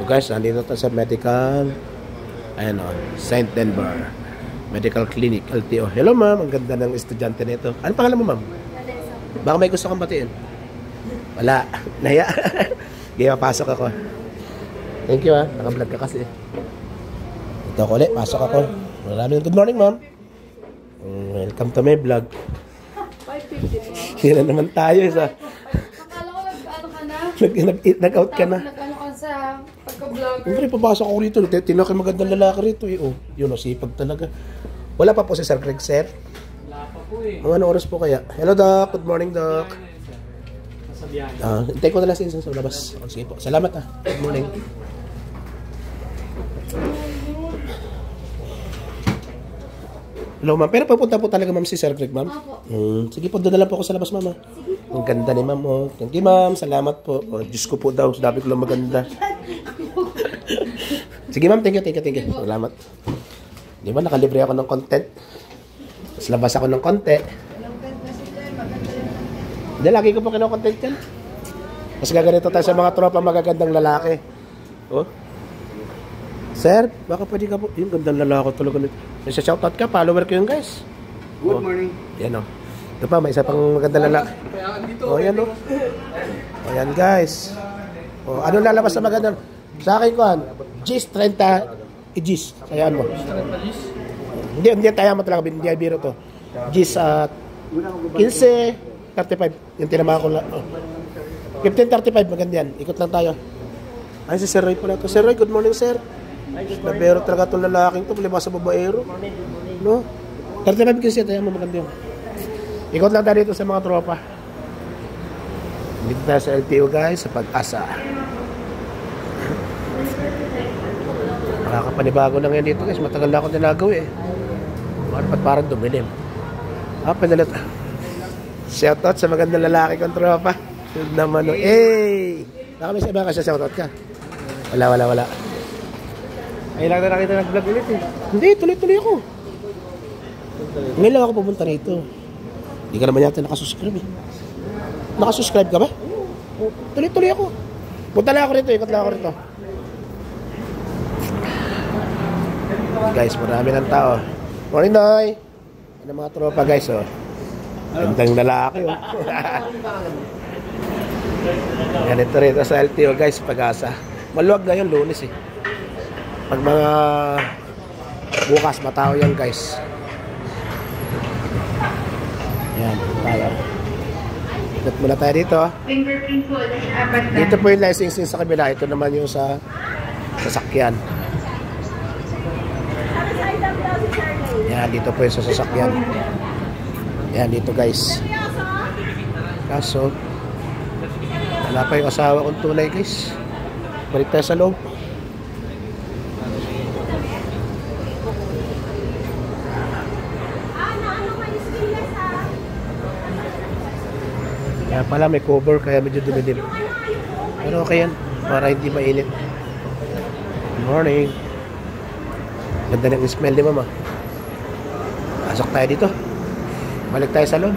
So guys, nandito tayo sa medical, ayan o, St. Denver Medical Clinic, LTO. Hello ma'am, ang ganda ng estudyante nito. Ano pangalan mo ma'am? Baka may gusto kang batiin. Wala, naya. Gaya, pasok ako. Thank you naka-vlog ka kasi. Ito ako ulit, pasok ako. Maraming good morning ma'am. Welcome to my vlog. 5:50. Yan na naman tayo sa... Akala ko nag-ano ka na? Nag-out ka na. Nag-ano ka sa pagka-vlogger. Siyempre, papasok ako rito. Tinakay magandang lalaki rito. Oh, yun, sipag talaga. Wala pa po si Sir Greg, sir? Wala pa po eh. Mga oras po kaya? Hello, Doc. Good morning, Doc. Sasabihan. Hintay ko na lang sa labas. Oh, sige po. Salamat Good morning. Hello, ma'am. Pero papunta po talaga, ma'am, si Sir Greg, ma'am? Opo. Sige po, doon na lang po ako sa labas, ma'am. Ang ganda ni ma'am, oh. Thank you, ma'am. Salamat po. Oh, Diyos ko po daw. Sabi ko lang maganda. Sige, ma'am. Thank you. Salamat. Di ba, nakalibre ako ng content. Tapos labas ako ng konti. Hindi, lagi ko po kino-content yan. Mas gaganito tayo sa mga tropa magagandang lalaki. Oh. Sir, baka pwede ka po. Yung gandang lalaki talaga nito. May shoutout ka, follower ko yun guys. Good morning. Yan o. Ito pa, may isa pang magandang lalaki. O yan o. O yan guys. O anong lalabas sa magandang? Sa akin ko Gis 30 Gis. Sayaan mo. Hindi tayo mo talaga. Hindi biro to. Gis 15 35. Yung tinamahan ko lang. 15:35 maganda yan. Ikot lang tayo. Ay si Sir Roy pala to. Sir Roy, good morning sir. Nabero talaga itong lalaking ito. Palibas sa babaero. No? 35 kasi tayo mo maganda yun. Ikot lang tayo dito sa mga tropa. Dito tayo sa LTO guys. Sa Pag-asa. Nakakapanibago na ngayon dito guys. Matagal na akong dinagawa eh. Parang dumilim. Pinalit. Shoutout sa magandang lalaki kong tropa. Yun naman o. Hey! Baka may sabihan ka siya shoutout ka. Wala. Ay lang na nakita nag-vlog ulit eh. Hindi, tuloy-tuloy ako. Ngayon lang ako pumunta rito. Hindi ka naman yata nakasuscribe eh. Nakasuscribe ka ba? Tuloy-tuloy ako. Punta lang ako rito, ikot lang ako rito. Guys, marami ng tao. Morning, Noy! Ano mga tropa guys oh. Gandang lalaki oh. Ganito rito sa LTO guys, Pag-asa. Maluwag na yun, Lunes eh. Pag mga bukas matao yan guys. Yan, tayo. Ikot muna tayo dito. Dito po yung licensing sa kabila. Ito naman yung sa sasakyan. Yan, dito po yung sa sasakyan. Yan, dito guys. Kaso wala pa yung asawa kong tunay guys. Balik tayo sa loob. Kaya pala may cover kaya medyo dumidim. Pero okay yan. Para hindi mainit. Good morning. Ganda ng smell ni mama. Pasok tayo dito. Balik tayo sa loob.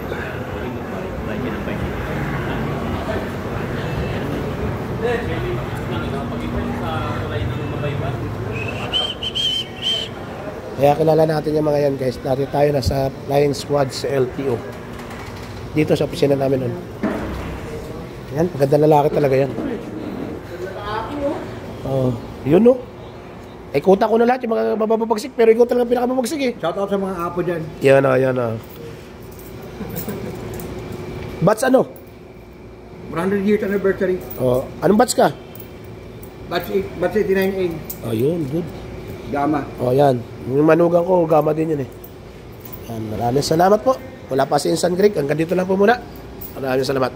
Kaya kilala natin yung mga yan guys. Dati tayo nasa Flying Squad sa LTO. Dito sa opisina namin nun. Yan, maganda lalaki talaga yan. Yun no. Kuta ko na lahat yung mga mababagsik. Pero ikaw talaga pinakamabagsik eh. Shoutout sa mga apo dyan. Yan o. Batch ano? 100 years anniversary. Anong batch ka? Batch 89A. Yun, good. Gama. Yan. Yung manugang ko, Gama din yun eh. Yan, maraming salamat po. Wala pa si Insan Greg. Hanggang dito lang po muna. Maraming salamat.